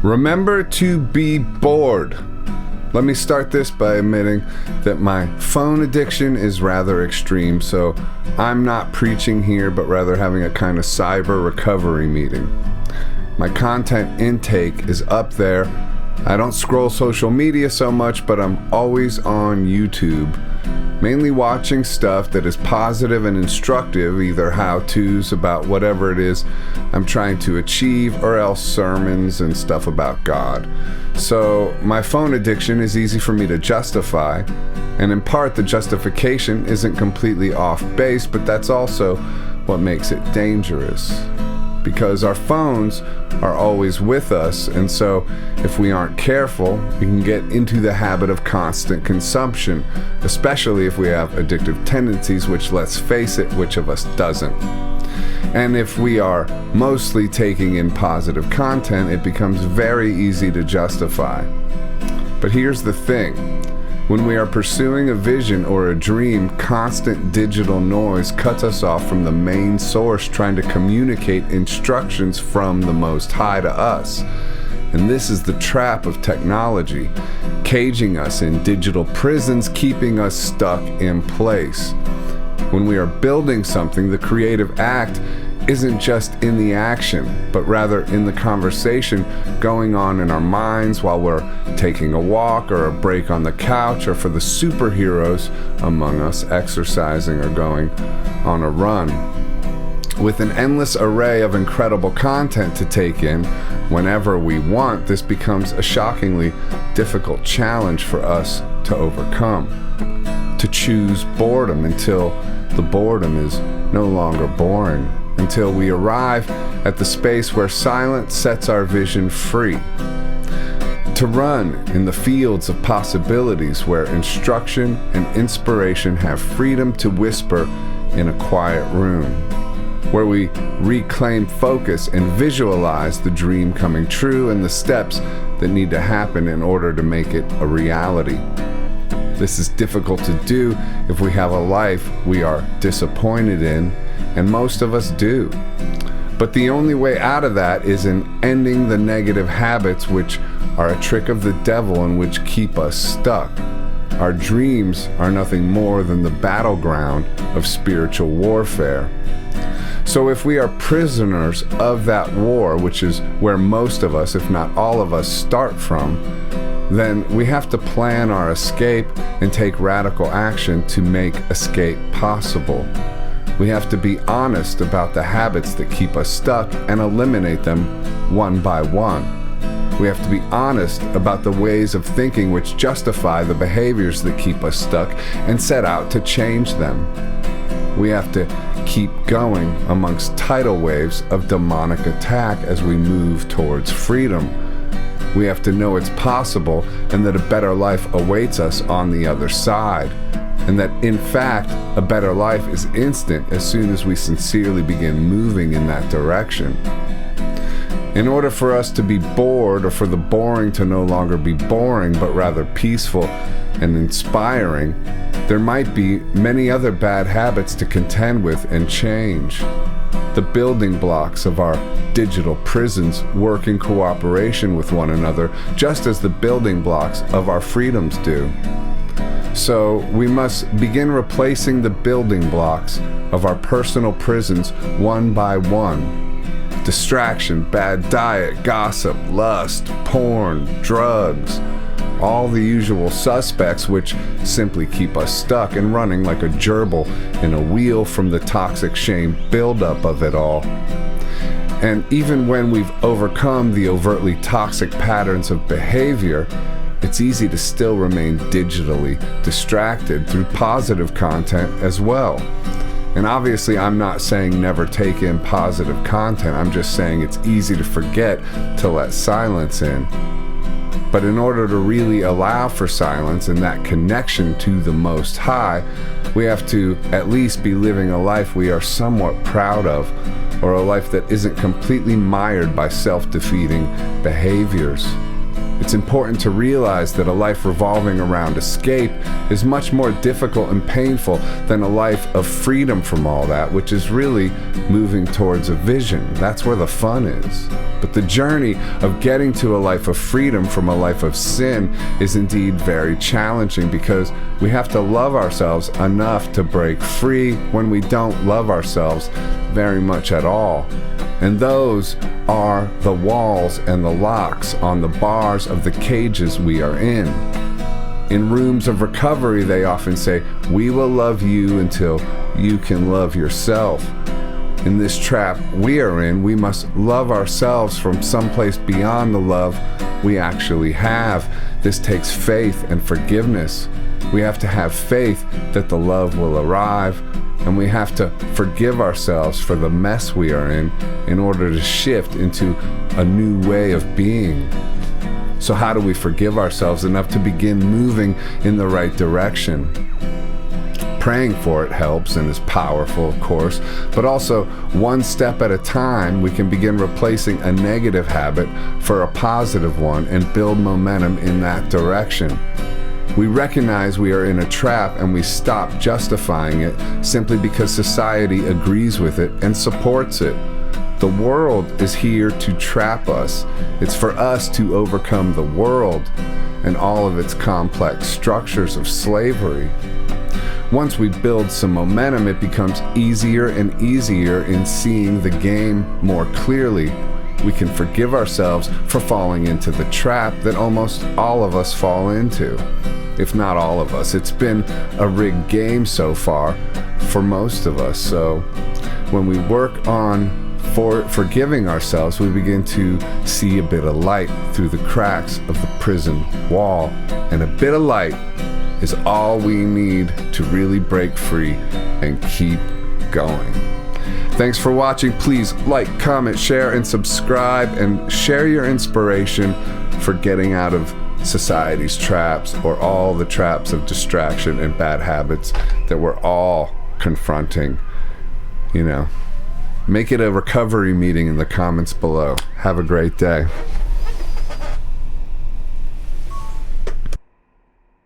Remember to be bored. Let me start this by admitting that my phone addiction is rather extreme, so I'm not preaching here, but rather having a kind of cyber recovery meeting. My content intake is up there. I don't scroll social media so much, but I'm always on YouTube, mainly watching stuff that is positive and instructive, either how-tos about whatever it is I'm trying to achieve, or else sermons and stuff about God. So my phone addiction is easy for me to justify, and in part the justification isn't completely off base, but that's also what makes it dangerous. Because our phones are always with us, and so if we aren't careful, we can get into the habit of constant consumption, especially if we have addictive tendencies, which, let's face it, which of us doesn't? And if we are mostly taking in positive content, it becomes very easy to justify. But here's the thing. When we are pursuing a vision or a dream, constant digital noise cuts us off from the main source trying to communicate instructions from the Most High to us. And this is the trap of technology, caging us in digital prisons, keeping us stuck in place. When we are building something, the creative act isn't just in the action, but rather in the conversation going on in our minds while we're taking a walk or a break on the couch, or for the superheroes among us, exercising or going on a run. With an endless array of incredible content to take in whenever we want, this becomes a shockingly difficult challenge for us to overcome. To choose boredom until the boredom is no longer boring, until we arrive at the space where silence sets our vision free. To run in the fields of possibilities where instruction and inspiration have freedom to whisper in a quiet room, where we reclaim focus and visualize the dream coming true and the steps that need to happen in order to make it a reality. This is difficult to do if we have a life we are disappointed in, and most of us do. But the only way out of that is in ending the negative habits which are a trick of the devil and which keep us stuck. Our dreams are nothing more than the battleground of spiritual warfare. So if we are prisoners of that war, which is where most of us, if not all of us, start from, then we have to plan our escape and take radical action to make escape possible. We have to be honest about the habits that keep us stuck and eliminate them one by one. We have to be honest about the ways of thinking which justify the behaviors that keep us stuck and set out to change them. We have to keep going amongst tidal waves of demonic attack as we move towards freedom. We have to know it's possible and that a better life awaits us on the other side. And that, in fact, a better life is instant as soon as we sincerely begin moving in that direction. In order for us to be bored, or for the boring to no longer be boring, but rather peaceful and inspiring, there might be many other bad habits to contend with and change. The building blocks of our digital prisons work in cooperation with one another, just as the building blocks of our freedoms do. So we must begin replacing the building blocks of our personal prisons one by one. Distraction, bad diet, gossip, lust, porn, drugs, all the usual suspects which simply keep us stuck and running like a gerbil in a wheel from the toxic shame buildup of it all. And even when we've overcome the overtly toxic patterns of behavior, it's easy to still remain digitally distracted through positive content as well. And obviously, I'm not saying never take in positive content. I'm just saying it's easy to forget to let silence in. But in order to really allow for silence and that connection to the Most High, we have to at least be living a life we are somewhat proud of, or a life that isn't completely mired by self-defeating behaviors. It's important to realize that a life revolving around escape is much more difficult and painful than a life of freedom from all that, which is really moving towards a vision. That's where the fun is. But the journey of getting to a life of freedom from a life of sin is indeed very challenging, because we have to love ourselves enough to break free when we don't love ourselves very much at all. And those are the walls and the locks on the bars of the cages we are in. In rooms of recovery, they often say, "We will love you until you can love yourself." In this trap we are in, we must love ourselves from someplace beyond the love we actually have. This takes faith and forgiveness. We have to have faith that the love will arrive, and we have to forgive ourselves for the mess we are in order to shift into a new way of being. So how do we forgive ourselves enough to begin moving in the right direction? Praying for it helps and is powerful, of course, but also one step at a time, we can begin replacing a negative habit for a positive one and build momentum in that direction. We recognize we are in a trap, and we stop justifying it simply because society agrees with it and supports it. The world is here to trap us. It's for us to overcome the world and all of its complex structures of slavery. Once we build some momentum, it becomes easier and easier in seeing the game more clearly. We can forgive ourselves for falling into the trap that almost all of us fall into. If not all of us. It's been a rigged game so far for most of us. So when we work on forgiving ourselves, we begin to see a bit of light through the cracks of the prison wall. And a bit of light is all we need to really break free and keep going. Thanks for watching. Please like, comment, share, and subscribe, and share your inspiration for getting out of society's traps, or all the traps of distraction and bad habits that we're all confronting. Make it a recovery meeting in the comments below. Have a great day.